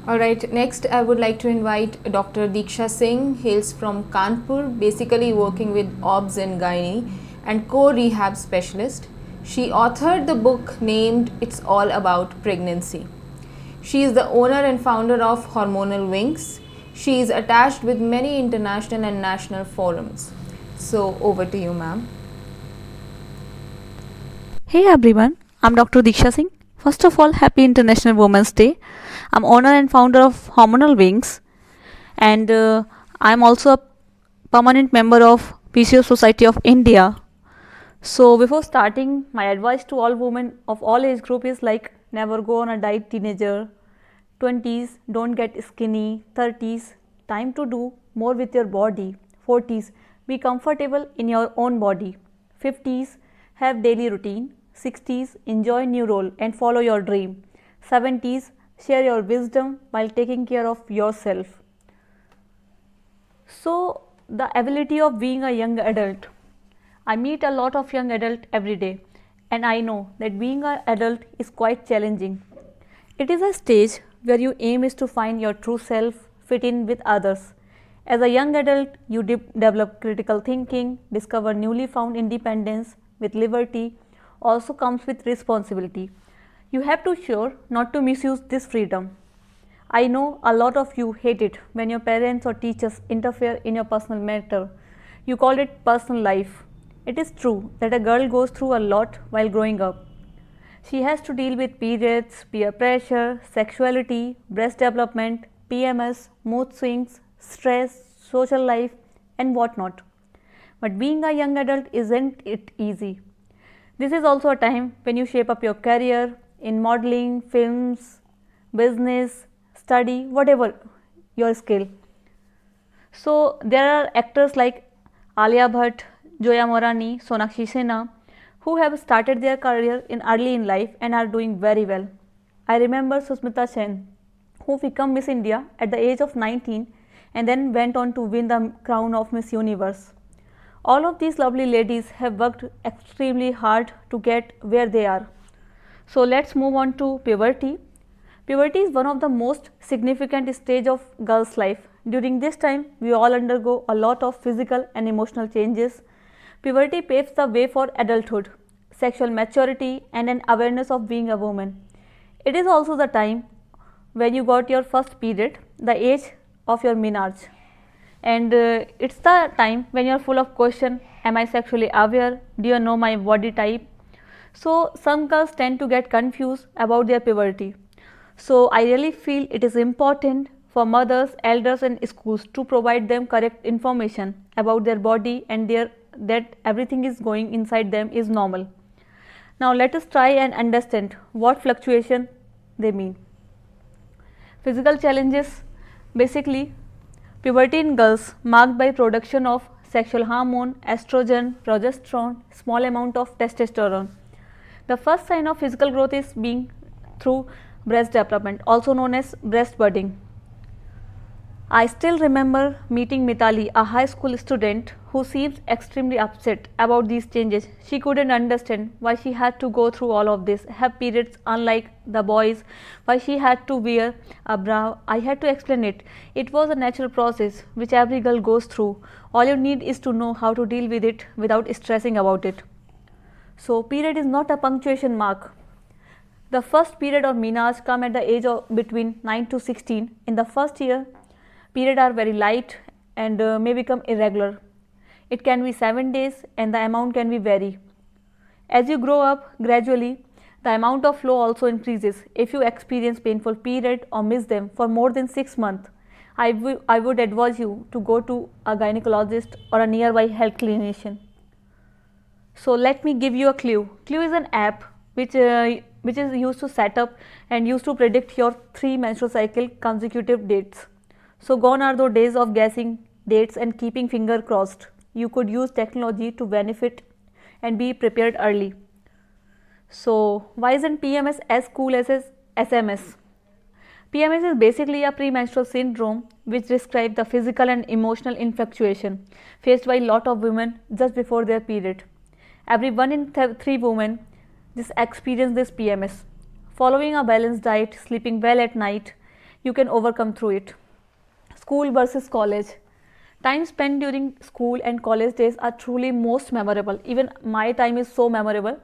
All right, next I would like to invite Dr. Diksha Singh, hails from Kanpur, basically working with OBS and Gynae and co-rehab specialist. She authored the book named It's All About Pregnancy. She is the owner and founder of Hormonal Wings. She is attached with many international and national forums. So over to you, ma'am. Hey everyone, I'm Dr. Diksha Singh. First of all, happy International Women's Day. I'm owner and founder of Hormonal Wings, and I'm also a permanent member of PCO Society of India. So before starting, my advice to all women of all age group is like never go on a diet teenager. 20s, don't get skinny. 30s, time to do more with your body. 40s, be comfortable in your own body. 50s, have daily routine. 60s, enjoy new role and follow your dream. 70s, share your wisdom while taking care of yourself. So the ability of being a young adult. I meet a lot of young adults every day, and I know that being an adult is quite challenging. It is a stage where your aim is to find your true self, fit in with others. As a young adult, you develop critical thinking, discover newly found independence with liberty, also comes with responsibility. You have to sure not to misuse this freedom. I know a lot of you hate it when your parents or teachers interfere in your personal matter. You call it personal life. It is true that a girl goes through a lot while growing up. She has to deal with periods, peer pressure, sexuality, breast development, PMS, mood swings, stress, social life, and whatnot. But being a young adult isn't it easy. This is also a time when you shape up your career in modeling, films, business, study, whatever your skill. So there are actors like Alia Bhatt, Joya Morani, Sonakshi Sinha who have started their career in early in life and are doing very well. I remember Susmita Sen who became Miss India at the age of 19 and then went on to win the crown of Miss Universe. All of these lovely ladies have worked extremely hard to get where they are. So let's move on to puberty. Puberty is one of the most significant stage of girl's life. During this time, we all undergo a lot of physical and emotional changes. Puberty paves the way for adulthood, sexual maturity, and an awareness of being a woman. It is also the time when you got your first period, the age of your menarche. And it's the time when you're full of question, am I sexually aware? Do you know my body type? So some girls tend to get confused about their puberty. So I really feel it is important for mothers, elders and schools to provide them correct information about their body and that everything is going inside them is normal. Now let us try and understand what fluctuation they mean. Physical challenges, basically puberty in girls marked by production of sexual hormone, estrogen, progesterone, small amount of testosterone. The first sign of physical growth is being through breast development, also known as breast budding. I still remember meeting Mitali, a high school student who seemed extremely upset about these changes. She couldn't understand why she had to go through all of this, have periods unlike the boys, why she had to wear a bra. I had to explain it. It was a natural process which every girl goes through. All you need is to know how to deal with it without stressing about it. So, period is not a punctuation mark. The first period or menarche come at the age of between 9 to 16. In the first year, periods are very light and may become irregular. It can be 7 days and the amount can be vary. As you grow up gradually, the amount of flow also increases. If you experience painful period or miss them for more than 6 months, I would advise you to go to a gynecologist or a nearby health clinician. So let me give you a clue. Clue is an app which is used to set up and used to predict your 3 menstrual cycle consecutive dates. So gone are the days of guessing dates and keeping finger crossed. You could use technology to benefit and be prepared early. So why isn't PMS as cool as SMS? PMS is basically a premenstrual syndrome which describes the physical and emotional infatuation faced by a lot of women just before their period. Every 1 in 3 women just experience this PMS. Following a balanced diet, sleeping well at night, you can overcome through it. School versus college. Time spent during school and college days are truly most memorable. Even my time is so memorable.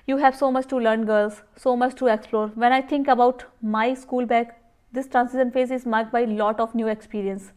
You have so much to learn, girls, so much to explore. When I think about my school back, this transition phase is marked by a lot of new experience.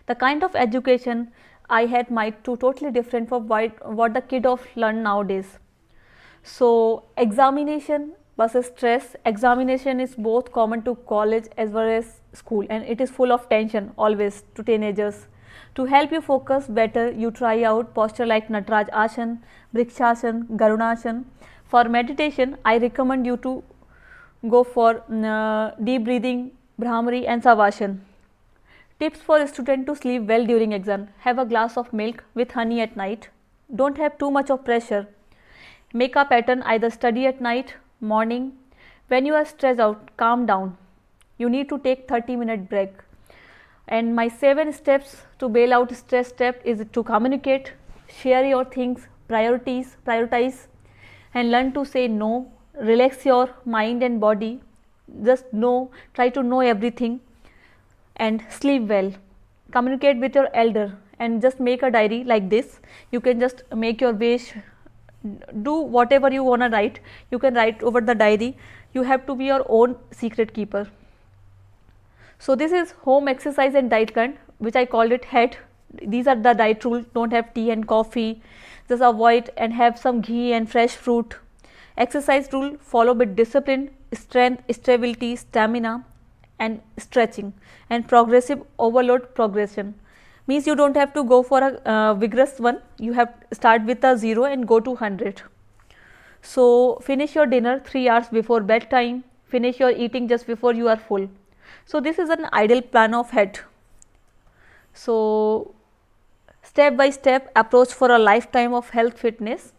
The kind of education I had might too totally different from what the kid of learn nowadays. So examination versus stress. Examination is both common to college as well as school, and it is full of tension always to teenagers. To help you focus better, you try out posture like Nataraj Asana, Vrikshasana, Garudasana. For meditation, I recommend you to go for deep breathing, Bhramari and Savasana. Tips for student to sleep well during exam. Have a glass of milk with honey at night. Don't have too much of pressure. Make a pattern, either study at night, morning. When you are stressed out, calm down. You need to take 30-minute break. And my 7 steps to bail out stress step is to communicate, share your things, prioritize, and learn to say no. Relax your mind and body. Just know, try to know everything, and sleep well. Communicate with your elder and just make a diary like this. You can just make your wish, do whatever you want to write. You can write over the diary. You have to be your own secret keeper. So this is home exercise and diet plan, which I called it HEAD. These are the diet rules. Don't have tea and coffee. Just avoid and have some ghee and fresh fruit. Exercise rule: follow with discipline, strength, stability, stamina, and stretching, and progressive overload progression. Means you don't have to go for a vigorous one. You have start with a 0 and go to 100. So finish your dinner 3 hours before bedtime. Finish your eating just before you are full. So this is an ideal plan of HEAD. So step by step approach for a lifetime of health fitness.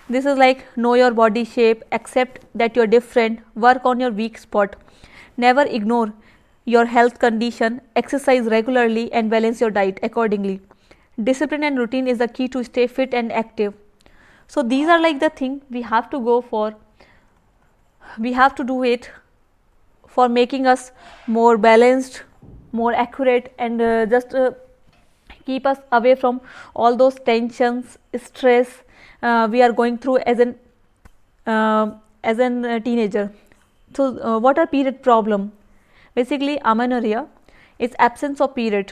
This is like know your body shape, accept that you are different, work on your weak spot, never ignore your health condition, exercise regularly and balance your diet accordingly. Discipline and routine is the key to stay fit and active. So these are like the thing we have to go for. We have to do it for making us more balanced, more accurate, and just keep us away from all those tensions, stress we are going through as an teenager. So what are period problem? Basically, amenorrhea is absence of period.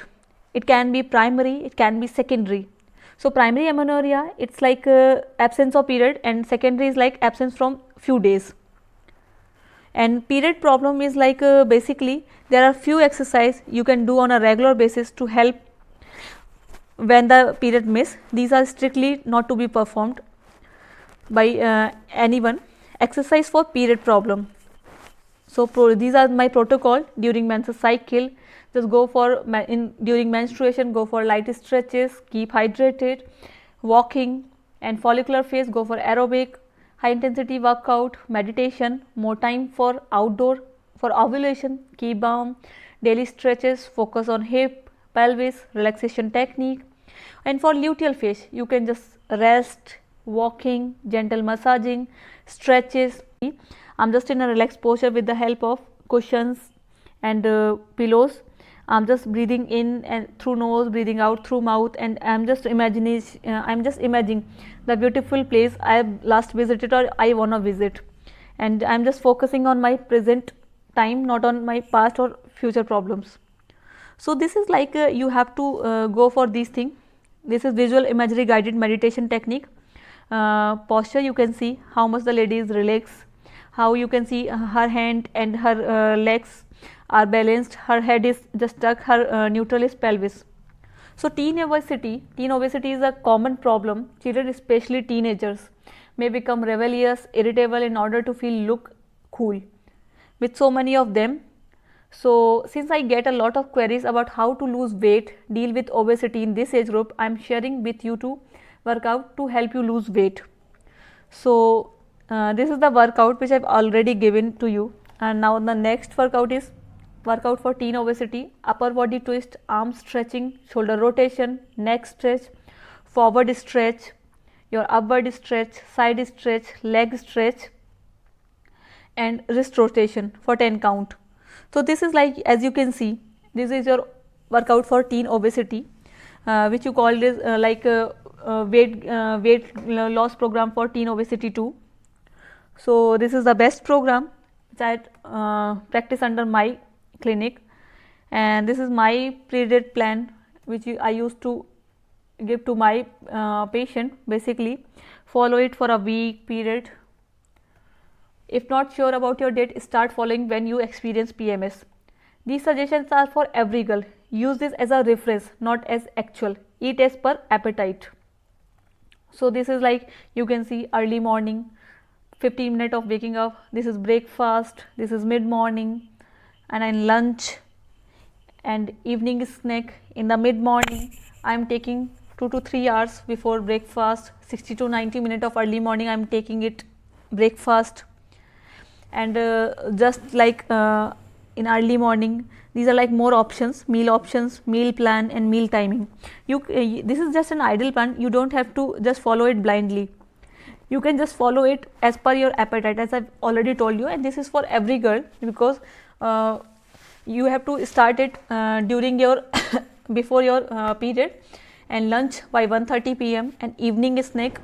It can be primary, it can be secondary. So primary amenorrhea, it's like absence of period, and secondary is like absence from few days. And period problem is like basically there are few exercise you can do on a regular basis to help when the period miss. These are strictly not to be performed by anyone. Exercise for period problem. So these are my protocol during menstrual cycle. Just go for during menstruation, go for light stretches, keep hydrated, walking, and follicular phase, go for aerobic, high intensity workout, meditation, more time for outdoor. For ovulation, keep balm, daily stretches, focus on hip, pelvis, relaxation technique. And for luteal phase, you can just rest, walking, gentle massaging, stretches. I'm just in a relaxed posture with the help of cushions and pillows. I'm just breathing in and through nose, breathing out through mouth, and I'm just imagining the beautiful place I have last visited or I wanna visit, and I'm just focusing on my present time, not on my past or future problems. So this is like you have to go for these things. This is visual imagery guided meditation technique. Posture, you can see how much the lady is relaxed, how you can see her hand and her legs are balanced, her head is just stuck, her neutral is pelvis. So teen obesity is a common problem. Children, especially teenagers, may become rebellious, irritable in order to look cool with so many of them. So since I get a lot of queries about how to lose weight, deal with obesity in this age group, I am sharing with you to work out to help you lose weight. So this is the workout which I have already given to you, and now the next workout is workout for teen obesity. Upper body twist, arm stretching, shoulder rotation, neck stretch, forward stretch, your upward stretch, side stretch, leg stretch, and wrist rotation for 10 count. So this is like, as you can see, this is your workout for teen obesity, which you called is weight loss program for teen obesity 2. So this is the best program which I practice under my clinic, and this is my pre-date plan which I used to give to my patient. Basically, follow it for a week period. If not sure about your date, start following when you experience PMS. These suggestions are for every girl. Use this as a reference, not as actual. Eat as per appetite. So this is like, you can see, early morning, 15 minutes of waking up. This is breakfast, this is mid morning, and then lunch and evening snack. In the mid morning, I am taking 2 to 3 hours before breakfast. 60 to 90 minutes of early morning, I am taking it breakfast. And just like in early morning, these are like more options, meal plan and meal timing. This is just an ideal plan. You don't have to just follow it blindly. You can just follow it as per your appetite, as I've already told you, and this is for every girl, because you have to start it during your before your period, and lunch by 1:30 p.m. and evening snack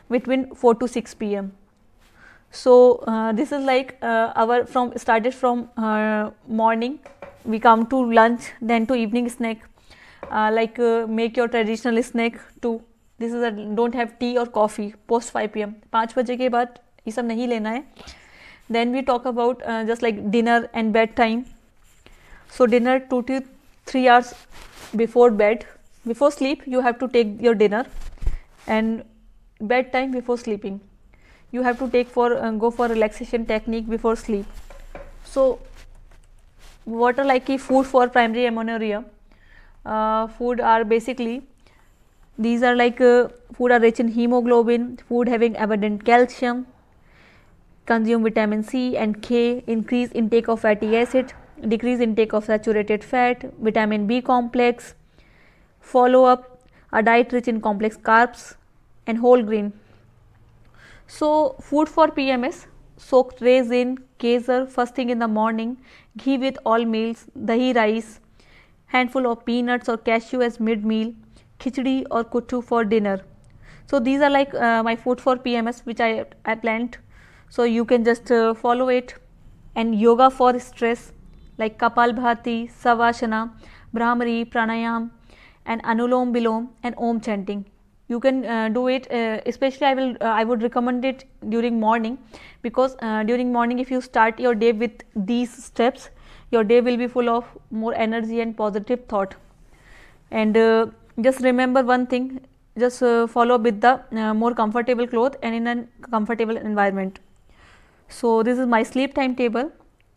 between 4 to 6 p.m. So this is like our started from morning, we come to lunch, then to evening snack, make your traditional snack too. This is don't have tea or coffee post 5 p.m. 5 बजे के बाद ये सब नहीं लेना है. Then we talk about just like dinner and bed time. So dinner 2 to 3 hours before bed. Before sleep you have to take your dinner, and bed time before sleeping you have to take for go for relaxation technique before sleep. So what are like food for primary amenorrhea? Food are basically, these are like food are rich in hemoglobin, food having abundant calcium, consume vitamin C and K, increase intake of fatty acid, decrease intake of saturated fat, vitamin B complex. Follow up a diet rich in complex carbs and whole grain. So food for PMS: soaked raisin, kesar first thing in the morning, ghee with all meals, dahi rice, handful of peanuts or cashew as mid meal, khichdi or kuttu for dinner. So these are like my food for PMS which I planned. So you can just follow it. And yoga for stress like Kapalbhati, Savasana, Brahmari, Pranayam, and Anulom Bilom and Om chanting. You can do it, especially I would recommend it during morning, because during morning if you start your day with these steps, your day will be full of more energy and positive thought. And just remember one thing, just follow with the more comfortable cloth and in a comfortable environment. So this is my sleep timetable.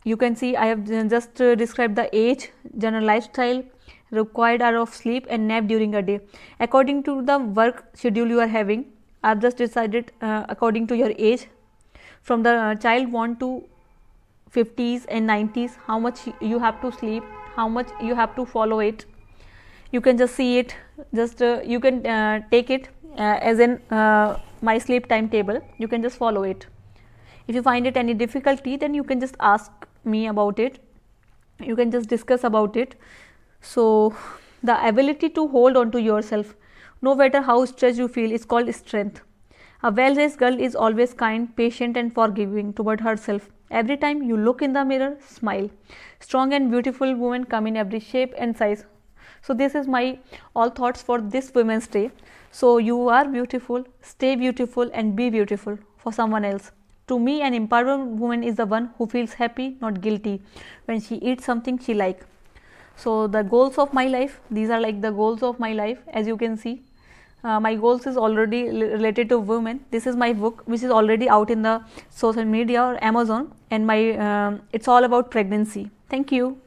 You can see I have just described the age, general lifestyle, required hour of sleep and nap during a day. According to the work schedule you are having, I have just decided according to your age, from the child 1 to 50s and 90s, how much you have to sleep, how much you have to follow it. You can just see it, just you can take it as in my sleep timetable. You can just follow it. If you find it any difficulty, then you can just ask me about it. You can just discuss about it. So the ability to hold on to yourself, no matter how stressed you feel, is called strength. A well-raised girl is always kind, patient and forgiving toward herself. Every time you look in the mirror, smile. Strong and beautiful women come in every shape and size. So this is my all thoughts for this Women's Day. So you are beautiful, stay beautiful and be beautiful for someone else. To me, an empowered woman is the one who feels happy, not guilty, when she eats something she likes. So the goals of my life, these are like the goals of my life. As you can see, my goals is already related to women. This is my book which is already out in the social media or Amazon, and my it's all about pregnancy. Thank you.